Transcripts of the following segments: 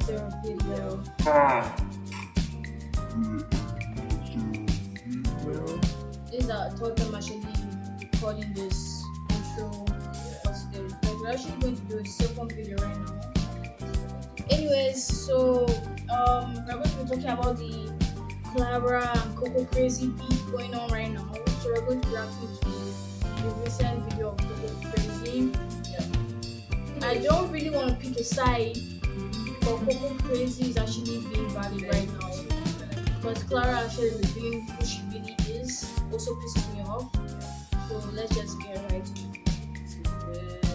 the video. This is I thought I'm actually recording this intro because we're actually going to do a second video right now. Anyways, so we're going to be talking about the Clara and Cococrazy beef going on right now. So we're going to react to the recent video of Cococrazy. I don't really want to pick a side, but Cococrazy is actually being valid right now. Because Clara actually revealing who she really is also pisses me off. So let's just get right to it.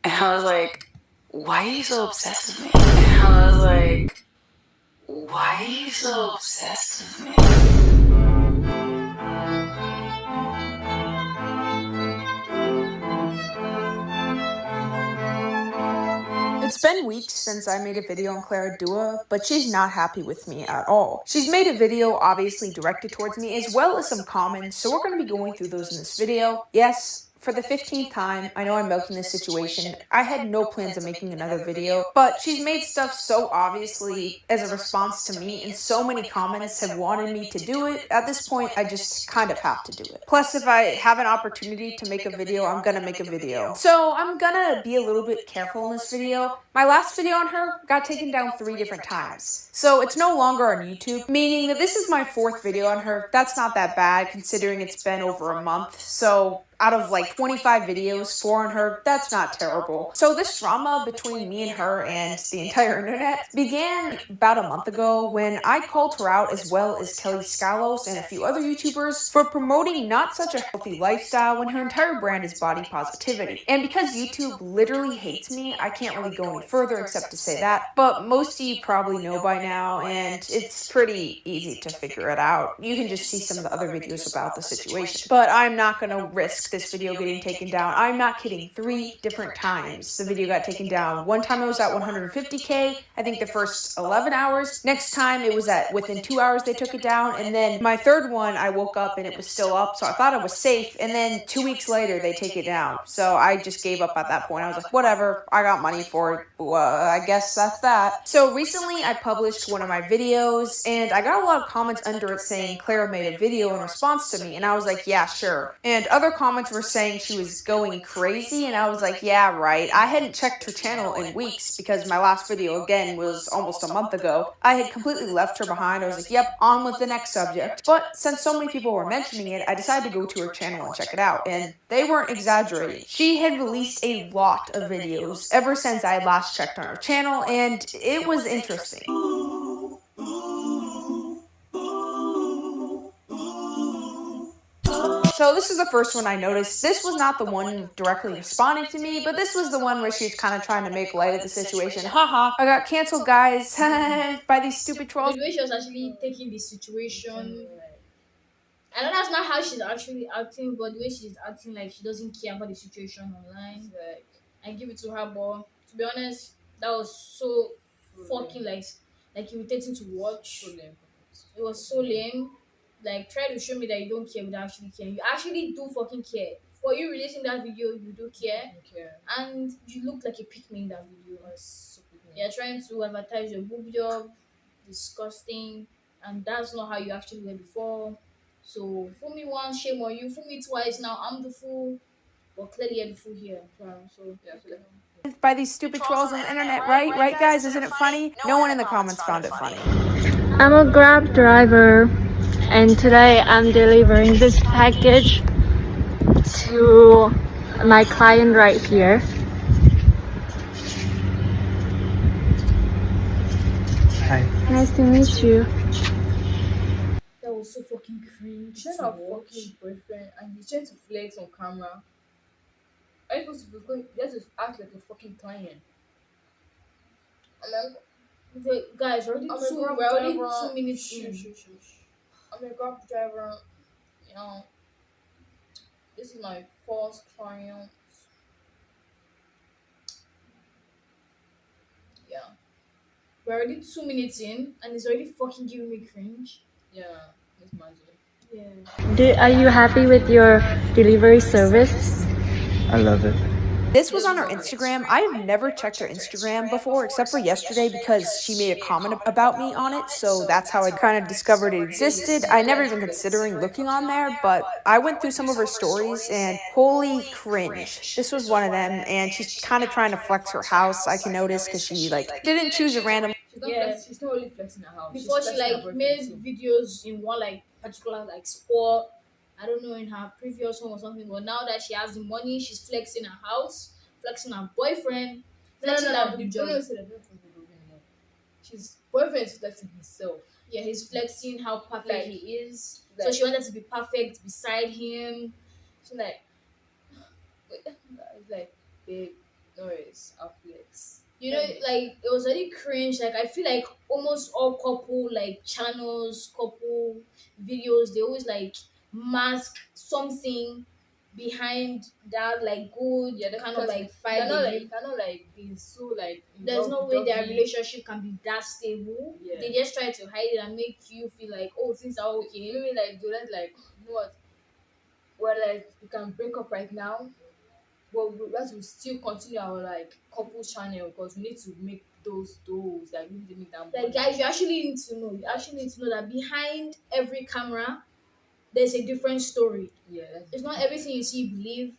And I was like, why are you so obsessed with me? And I was like, why are you so obsessed with me? It's been weeks since I made a video on Clara Dua, but she's not happy with me at all. She's made a video obviously directed towards me as well as some comments, so we're going to be going through those in this video. Yes, for the 15th time, I know I'm milking this situation. I had no plans of making another video, but she's made stuff so obviously as a response to me, and so many comments have wanted me to do it. At this point, I just kind of have to do it. Plus, if I have an opportunity to make a video, I'm gonna make a video. So I'm gonna be a little bit careful in this video. My last video on her got taken down 3 different times, so it's no longer on YouTube, meaning that this is my 4th video on her. That's not that bad considering it's been over a month, so out of like 25 videos, 4 on her, that's not terrible. So this drama between me and her and the entire internet began about a month ago when I called her out as well as Kelly Scalos and a few other YouTubers for promoting not such a healthy lifestyle when her entire brand is body positivity. And because YouTube literally hates me, I can't really go any further except to say that, but most of you probably know by now, and it's pretty easy to figure it out. You can just see some of the other videos about the situation. But I'm not gonna risk this video getting taken down. I'm not kidding. 3 different times the video got taken down. One time it was at 150K, I think the first 11 hours. Next time it was at within 2 hours they took it down, and then my third one I woke up and it was still up, so I thought it was safe, and then 2 weeks later they take it down. So I just gave up at that point. I was like, whatever, I got money for it. Well, I guess that's that. So recently I published one of my videos and I got a lot of comments under it saying Clara made a video in response to me, and I was like, yeah, sure. And other comments were saying she was going crazy, and I was like, yeah, right. I hadn't checked her channel in weeks because my last video again was almost a month ago. I had completely left her behind. I was like, yep, on with the next subject. But since so many people were mentioning it, I decided to go to her channel and check it out, and they weren't exaggerating. She had released a lot of videos ever since I had last checked on her channel, and it was interesting. So this is the first one I noticed. This was not the one directly responding to me, but this was the one where she was kind of trying to make light of the situation. Haha, I got canceled, guys, by these stupid trolls. The way she was actually taking the situation, I know that's not how she's actually acting, but the way she's acting like she doesn't care about the situation online, like, I give it to her, but to be honest, that was so fucking like irritating to watch. It was so lame. Like, try to show me that you don't care without actually caring. You actually do fucking care. For you releasing that video, you do care. And you look like a pick me in that video. You're trying to advertise your boob job. Disgusting. And that's not how you actually were before. So, fool me once, shame on you. Fool me twice, now I'm the fool. But clearly you're the fool here. So, yeah. By these stupid trolls on the internet, right? Right, guys? Isn't it funny? No one in the comments found it funny. I'm a Grab driver, and today I'm delivering this package to my client right here. Hi. Nice to meet you. That was so fucking cringe. She's a fucking boyfriend and he's trying to flex on camera. Are you supposed to be going? You have to act like a fucking client. And then, Guys, we're already 2 minutes in. I'm a Grab driver. You know, this is my first client. Yeah. We're already 2 minutes in, and it's already fucking giving me cringe. Yeah, it's magic. Yeah. Are you happy with your delivery service? I love it. This was on her Instagram. I have never checked her Instagram before, except for yesterday because she made a comment about me on it, so that's how I kind of discovered it existed. I never even considering looking on there, but I went through some of her stories and holy cringe. This was one of them, and she's kind of trying to flex her house, I can notice, because she didn't choose a random. She's not really flexing her house. Before She's she flexing her boyfriend made too. videos in one particular sport. I don't know, in her previous home or something, but now that she has the money, she's flexing her house, flexing her boyfriend, flexing that boob job. Don't say that. Don't flexing her boyfriend anymore. She's boyfriend is flexing himself. Yeah, he's flexing how perfect Like, he is. So she wanted to be perfect beside him. She's like, like, babe, Norris, I'll flex. You know, it was really cringe. I feel like almost all couple channels, couple videos, they always mask something behind that good kind of fight they give. They're not being so There's no way their lovey. relationship can be that stable. Yeah. They just try to hide it and make you feel oh, things are okay. Maybe do that you know what? Well, we can break up right now, but we have to still continue our couple channel because we need to make those we need to make that money. Guys, you actually need to know. You actually need to know that behind every camera, there's a different story. Yeah, it's not everything you see you believe,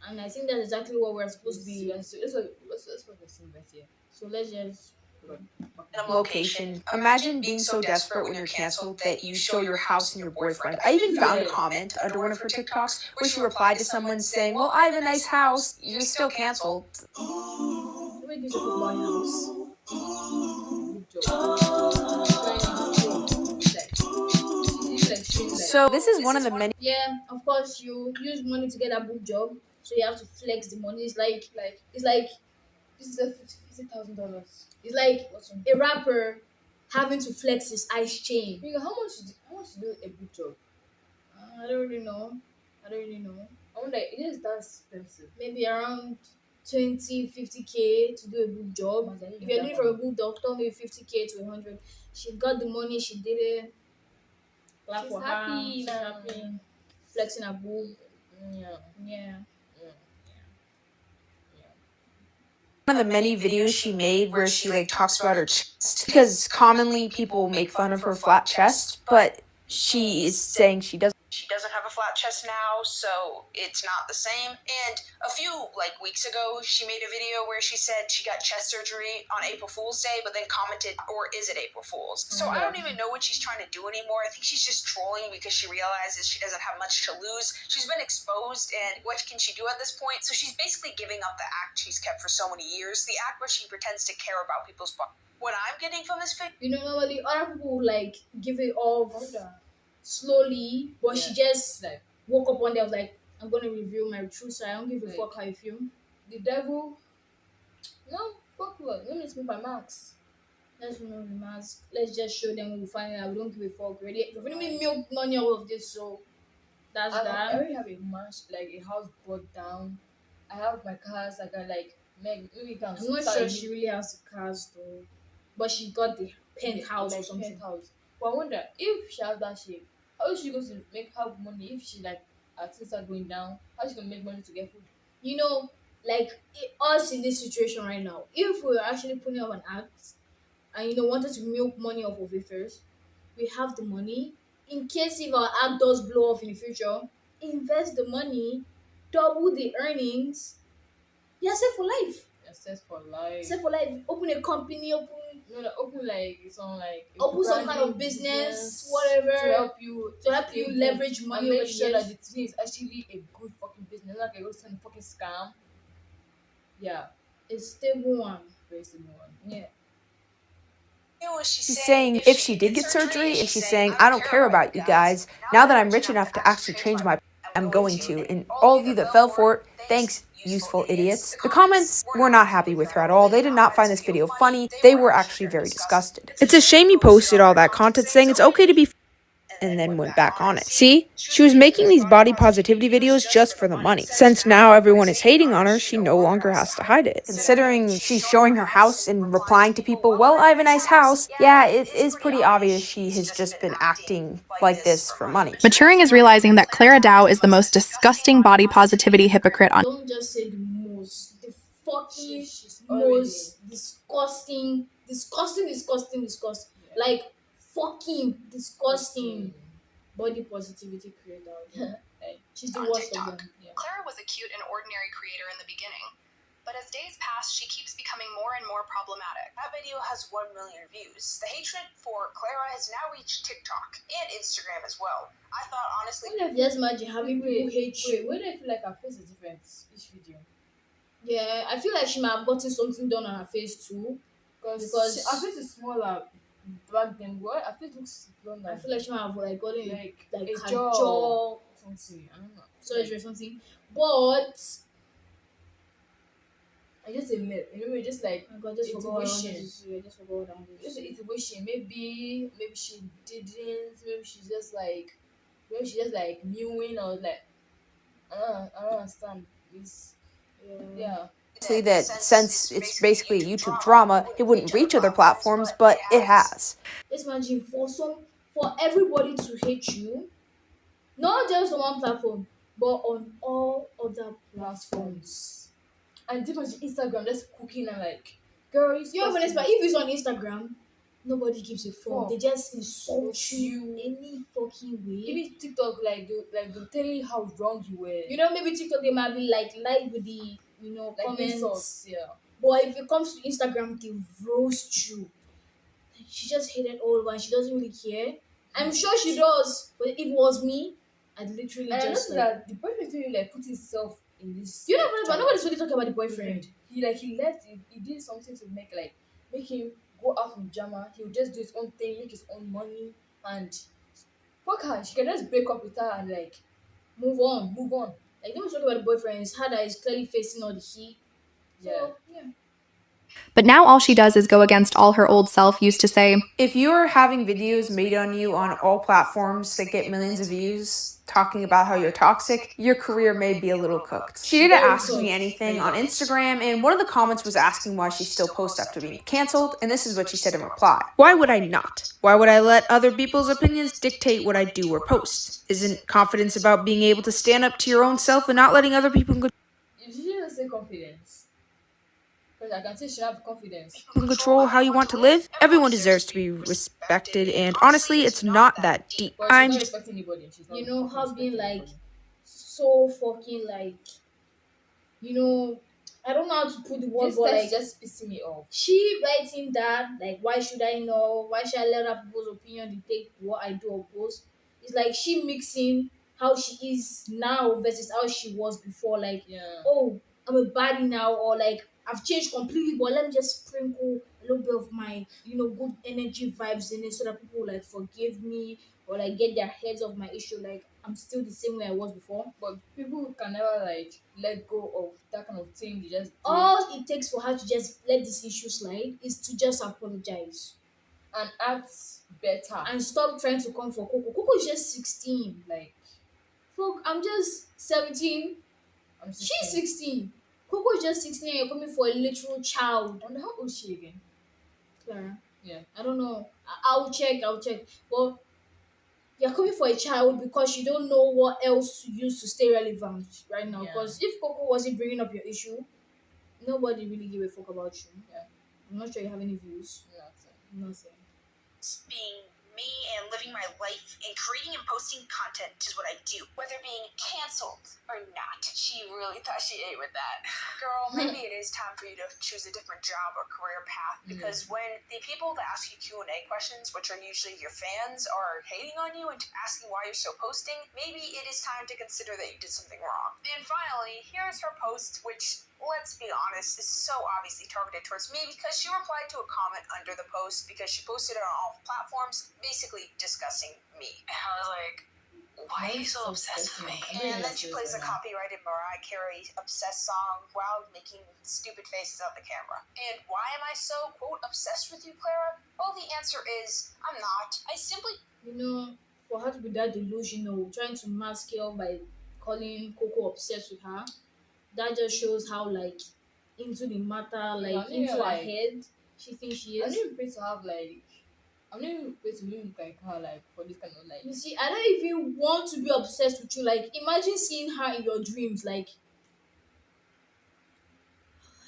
and I think that's exactly what we're supposed to be. That's what we're saying right here. So let's just Location. Imagine being so desperate when you're canceled that you show your house and your boyfriend. I even found a comment under one of her TikToks where she replied to someone saying, "Well, I have a nice house. You're still canceled." Nobody gives a fuck about your house. So this is one of the many. Yeah, of course you use money to get a boob job, so you have to flex the money. It's like this is a $50,000. It's like a rapper having to flex his ice chain. How much do a boob job? I don't really know. I wonder, it is that expensive. Maybe around 20-50K to do a boob job. If you're doing it for a boob doctor, maybe 50K to 100. She got the money, she did it. She's happy. She's happy. Flexing her boob. Yeah. One of the many videos she made where she talks about her chest, because commonly people make fun of her flat chest, but she is saying she doesn't have a flat chest now, so it's not the same. And a few weeks ago, she made a video where she said she got chest surgery on April Fool's Day, but then commented, "Or is it April Fool's?" So I don't even know what she's trying to do anymore. I think she's just trolling because she realizes she doesn't have much to lose. She's been exposed, and what can she do at this point? So she's basically giving up the act she's kept for so many years, the act where she pretends to care about people's bodies. What I'm getting from this video, normally other people give it off slowly, but she just woke up one day, I was I'm gonna reveal my truth, so I don't give a fuck how you feel. The devil, no, fuck what? Let me smoke my mask. Let's remove the mask. Let's just show them we find out we don't give a fuck. Ready? We've only milk money all of this, so that's that. I already have a a house brought down. I have my cars. I can maybe can. I'm not sure she really has the cars though, but she got the penthouse or something. Penthouse. But I wonder if she has that shape, how is she going to make her money if she her things are going down? How is she gonna make money to get food? Us in this situation right now, if we were actually putting up an act and wanted to milk money off of it first, we have the money in case if our act does blow off in the future. Invest the money, double the earnings. You're set for life. Set for life. Set for life. Open a company. Open some kind of business, whatever, to help you leverage money. And make sure that the thing is actually a good fucking business, not a fucking scam. Yeah, a stable one. Very stable one. Yeah. She's saying if she did get surgery, and she's saying, "I don't care about you guys. Now that I'm rich enough to actually change my, I'm going to." And all of you that fell for it, thanks, useful idiots. The comments were not happy with her at all. They did not find this video funny. They were actually very disgusted. It's a shame you posted all that content saying it's okay to be and then went back on it. See? She was making these body positivity videos just for the money. Since now everyone is hating on her, she no longer has to hide it. Considering she's showing her house and replying to people, well, I have a nice house, yeah, it is pretty obvious she has just been acting like this for money. Maturing is realizing that Clara Dow is the most disgusting body positivity hypocrite on. Don't just say the most. The fucking most disgusting. Like fucking disgusting body positivity creator. She's the worst of them. Clara was a cute and ordinary creator in the beginning, but as days pass, she keeps becoming more and more problematic. That video has 1 million views. The hatred for Clara has now reached TikTok and Instagram as well. I thought, honestly... Just imagine having people hate you. Wait, I feel like her face is different each video. Yeah, I feel like she might have gotten something done on her face too. Because her face is smaller back then. What? Her face looks blonder. I feel like she might have like gotten like a a jaw. jaw Something. I don't know. surgery or something. But I just admit, just like I just forgot what I wanted intuition. to say. I just forgot what I wanted to Just say. intuition. Maybe she didn't. Maybe she's just like mewing or like I don't understand this. Yeah. That since it's basically a YouTube drama, it wouldn't reach other platforms, but it has. Let's imagine for everybody to hate you, not just on one platform, but on all other platforms. And imagine Instagram just cooking and like, girl, You have honest, but if it's on Instagram, nobody gives a fuck. They just insult you any fucking way. Maybe TikTok, they'll tell you how wrong you were. You know, maybe TikTok they might be like with the Like comments. insults, yeah. But if it comes to Instagram, they roast you. She just hated all over and she doesn't really care. I'm sure she does, but if it was me, I'd literally and just I know that the boyfriend really put himself in this. You know, but nobody's really talking about the boyfriend. He did something to make him go out from drama. He would just do his own thing, make his own money, and fuck her. She can just break up with her and like move on. Like nobody's talking about the boyfriend. It's her that is clearly facing all the heat. Yeah. But now all she does is go against all her old self used to say. If you're having videos made on you on all platforms that get millions of views, talking about how you're toxic, your career may be a little cooked. She didn't ask me anything on Instagram, and one of the comments was asking why she still posts after being canceled, and this is what she said in reply. Why would I not? Why would I let other people's opinions dictate what I do or post? Isn't confidence about being able to stand up to your own self and not letting other people Did she just say confidence? Because I can say she have confidence. control how you want to live? Everyone deserves to be respected, and honestly, it's not that deep. But she's not respecting anybody. You know how being like so fucking like, I don't know how to put the word, but like just pissing me off. She writing that like, why should I know? Why should I let other people's opinion dictate what I do or post? It's like she mixing how she is now versus how she was before. Like, oh, I'm a baddie now, or like I've changed completely, but let me just sprinkle a little bit of my, good energy vibes in it so that people like forgive me or like get their heads off my issue. Like I'm still the same way I was before. But people can never like let go of that kind of thing. They just all it takes for her to just let this issue slide is to just apologize and act better and stop trying to come for Coco. Coco is just 16. Like, fuck, I'm just 17. She's 16. Coco is just 16 and you're coming for a literal child. And how old is she again? Clara. Yeah. I don't know. I'll check. But you're coming for a child because you don't know what else to use to stay relevant right now. Because if Coco wasn't bringing up your issue, nobody really give a fuck about you. Yeah. I'm not sure you have any views. Nothing. Being me and living my life and creating and posting content is what I do, whether being canceled or not. She really thought she ate with that. Girl, maybe it is time for you to choose a different job or career path, because when the people that ask you Q&A questions, which are usually your fans, are hating on you and asking why you're still posting, maybe it is time to consider that you did something wrong. And finally, here's her post, which, let's be honest, is so obviously targeted towards me, because she replied to a comment under the post because she posted it on all platforms, basically discussing me. And I was like, why are you so obsessed with me? And then she plays a copyrighted Mariah Carey obsessed song while making stupid faces at the camera. And why am I so, quote, obsessed with you, Clara? Well, the answer is, I'm not. I simply... for her to be that delusional, trying to mask it up by calling Coco obsessed with her, that just shows how like into the matter, like into her head, she thinks she I'm is. not even prepared to have like. I'm not even prepared to live like her, like for this kind of like. You see, I don't even want to be obsessed with you. Like, imagine seeing her in your dreams. Like,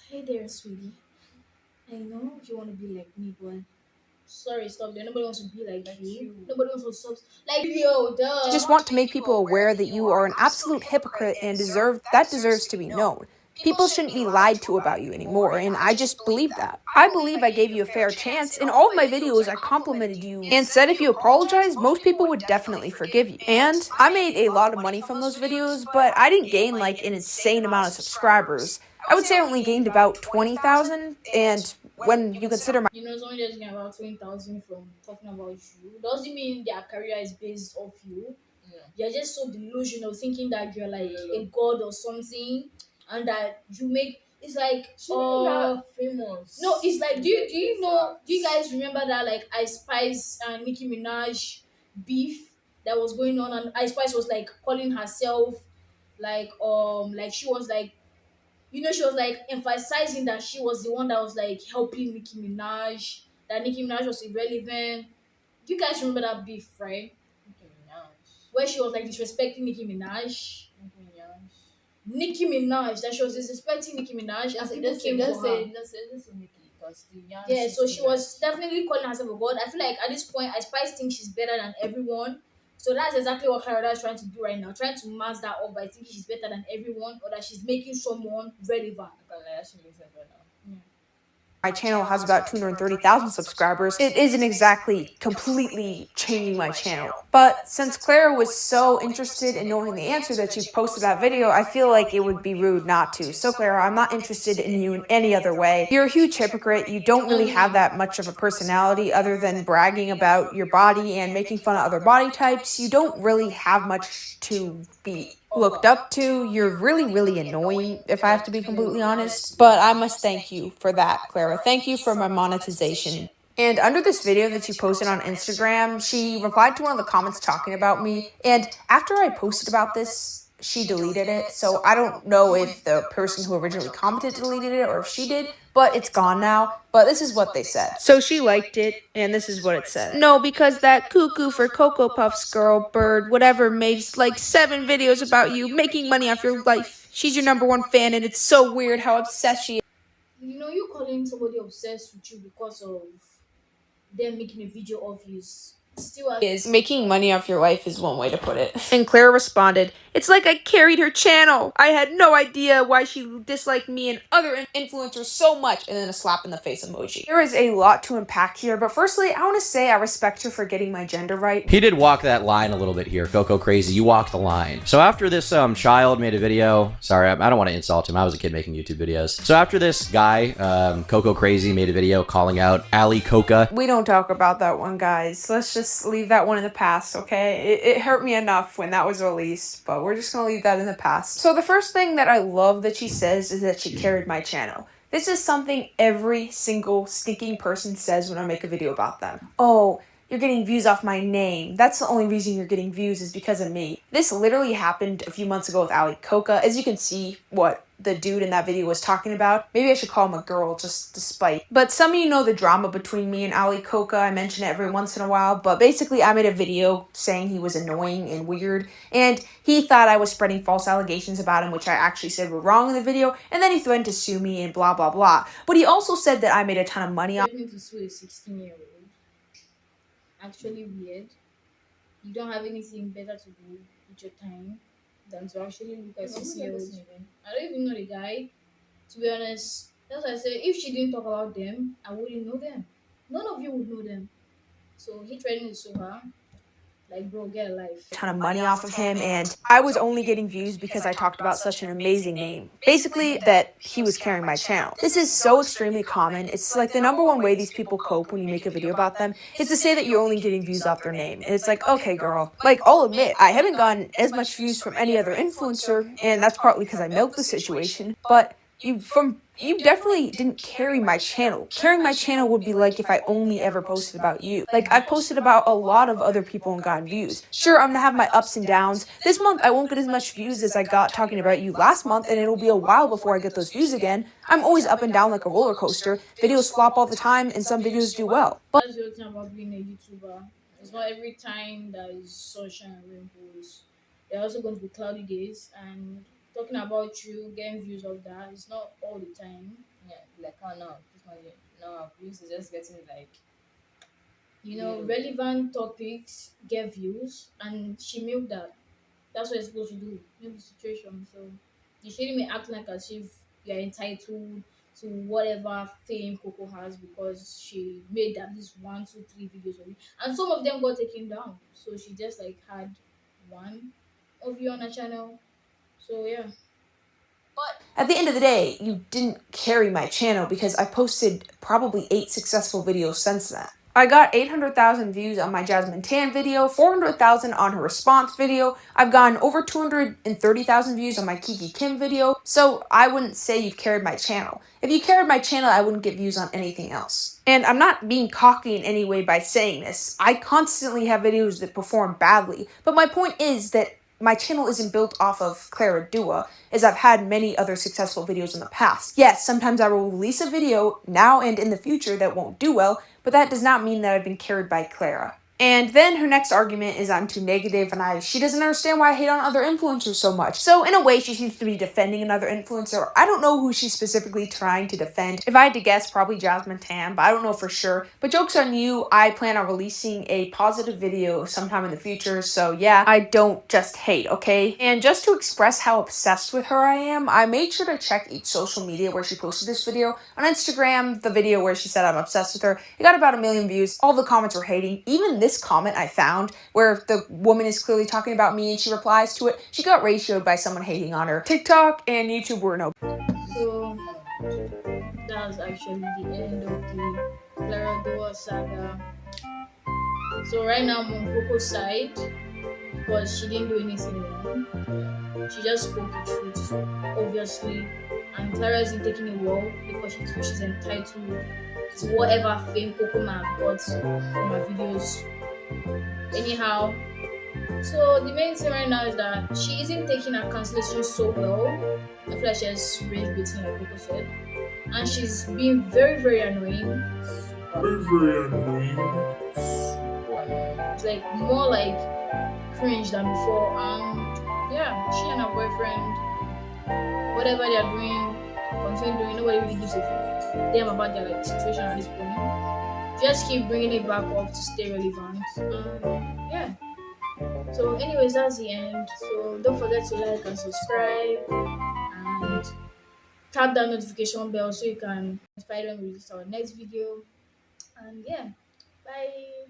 hey there, sweetie. I know you want to be like me, but sorry, stop there. Nobody wants to be like you. Nobody wants to stop. Like, yo, duh. Just want to make people aware that you are an absolute hypocrite and deserves to be known. People shouldn't be lied to about you anymore, and I just believe that. I believe I gave you a fair chance. In all of my videos, I complimented you and said if you apologized, most people would definitely forgive you. And I made a lot of money from those videos, but I didn't gain like an insane amount of subscribers. I would say I only gained about 20,000, and when you consider my You know, someone just getting about 20,000 from talking about you doesn't mean their career is based off you. Yeah. You're just so delusional, thinking that you're like a god or something, and that you make it's like She not that famous. no, it's like do you guys remember that like Ice Spice and Nicki Minaj beef that was going on, and Ice Spice was like calling herself like she was like she was like emphasizing that she was the one that was like helping Nicki Minaj, that Nicki Minaj was irrelevant. Do you guys remember that beef, right? Nicki Minaj. Where she was like disrespecting Nicki Minaj. Nicki Minaj, that she was disrespecting Nicki Minaj, and people came for her. Yeah, so she was definitely calling herself a god. I feel like at this point, I Spice thinks she's better than everyone. So that's exactly what Clara is trying to do right now, trying to mask that up by thinking she's better than everyone or that she's making someone relevant. my channel has about 230,000 subscribers, it isn't exactly completely changing my channel. But since Clara was so interested in knowing the answer that she posted that video, I feel like it would be rude not to. So Clara, I'm not interested in you in any other way. You're a huge hypocrite. You don't really have that much of a personality other than bragging about your body and making fun of other body types. You don't really have much to be looked up to. You're really annoying, if I have to be completely honest. But I must thank you for that, Clara. Thank you for my monetization. And under this video that you posted on Instagram, she replied to one of the comments talking about me. And after I posted about this, she deleted it. So I don't know if the person who originally commented deleted it or if she did, but it's gone now. But this is what they said. So she liked it, and this is what it said. No, because that cuckoo for Cocoa Puffs girl, bird, whatever, made like 7 videos about you making money off your life. She's your #1 fan, and it's so weird how obsessed she is. You know, you calling somebody obsessed with you because of them making a video of you still Is making money off your life is one way to put it. And Clara responded, "It's like I carried her channel. I had no idea why she disliked me and other influencers so much," and then a slap in the face emoji. There is a lot to unpack here, but firstly, I want to say I respect her for getting my gender right. He did walk that line a little bit here, Cococrazy. You walked the line. So after this child made a video, sorry, I don't want to insult him. I was a kid making YouTube videos. So after this guy, Cococrazy, made a video calling out Ali Coca. We don't talk about that one, guys. Let's just leave that one in the past, okay? It hurt me enough when that was released, but we're just gonna leave that in the past. So the first thing that I love that she says is that she carried my channel. This is something every single stinking person says when I make a video about them. Oh, you're getting views off my name. That's the only reason you're getting views is because of me. This literally happened a few months ago with Ali Coca. As you can see what the dude in that video was talking about. Maybe I should call him a girl just to spite. But some of you know the drama between me and Ali Coca. I mention it every once in a while. But basically I made a video saying he was annoying and weird. And he thought I was spreading false allegations about him, which I actually said were wrong in the video. And then he threatened to sue me and blah, blah, blah. But he also said that I made a ton of money off. Threatening to sue a 16-year-old. Actually weird. You don't have anything better to do with your time than to actually look at 16-year-olds. I don't even know the guy. To be honest, that's why I said if she didn't talk about them, I wouldn't know them. None of you would know them. So he threatened to sue her. Like, bro, get a life. Ton of money off of him, and I was only getting views because I talked about such an amazing name. Basically, that he was carrying my channel. This is so extremely common. It's like the #1 way these people cope when you make a video about them is to say that you're only getting views off their name. And it's like, okay, girl. Like, I'll admit, I haven't gotten as much views from any other influencer, and that's partly because I milked the situation, but you definitely didn't carry my channel. Carrying my channel would be like if I only ever posted about you. Like, I've posted about a lot of other people and gotten views. Sure, I'm gonna have my ups and downs. This month I won't get as much views as I got talking about you last month, and it'll be a while before I get those views again. I'm always up and down like a roller coaster. Videos flop all the time and some videos do well. But That's the other thing about being a YouTuber. It's not every time that is sunshine and rainbows. There are also going to be cloudy days, and talking about you, getting views of that, it's not all the time. Yeah, like how now, this one, now views is just getting like Relevant topics get views, and she milked that. That's what you're supposed to do. Milk the situation. So you shouldn't be acting like as if you're entitled to whatever fame Coco has because she made at least 1, 2, 3 videos of it, and some of them got taken down. So she just like had one of you on her channel. So yeah. at the end of the day, you didn't carry my channel because I posted probably 8 successful videos since then. I got 800,000 views on my Jasmine Tan video, 400,000 on her response video. I've gotten over 230,000 views on my Kiki Kim video, so I wouldn't say you've carried my channel. If you carried my channel, I wouldn't get views on anything else. And I'm not being cocky in any way by saying this. I constantly have videos that perform badly, but my point is that my channel isn't built off of Clara Dua, as I've had many other successful videos in the past. Yes, sometimes I will release a video now and in the future that won't do well, but that does not mean that I've been carried by Clara. And then her next argument is I'm too negative and she doesn't understand why I hate on other influencers so much. So in a way, she seems to be defending another influencer. I don't know who she's specifically trying to defend. If I had to guess, probably Jasmine Tan, but I don't know for sure. But joke's on you, I plan on releasing a positive video sometime in the future. So yeah, I don't just hate, okay? And just to express how obsessed with her I am, I made sure to check each social media where she posted this video. On Instagram, the video where she said I'm obsessed with her, it got about 1 million views. All the comments were hating. Even this comment I found where the woman is clearly talking about me and she replies to it, she got ratioed by someone hating on her. TikTok and YouTube were no. So that's actually the end of the Clara Dua saga. So right now I'm on Coco's side because she didn't do anything wrong. She just spoke the truth, obviously. And Clara isn't taking a wall because she feels she's entitled to whatever fame Coco may have got from her videos. Anyhow, so the main thing right now is that she isn't taking her cancellation so well. I feel like she has rage baiting, like Coco said. And she's being very, very annoying. It's like more like cringe than before. Yeah, she and her boyfriend, whatever they're doing, continue doing. Nobody really gives a damn about their like situation at this point. Just keep bringing it back up to stay relevant. Yeah. So, anyways, that's the end. So don't forget to like and subscribe and tap that notification bell so you can notify when we release our next video. And yeah, bye.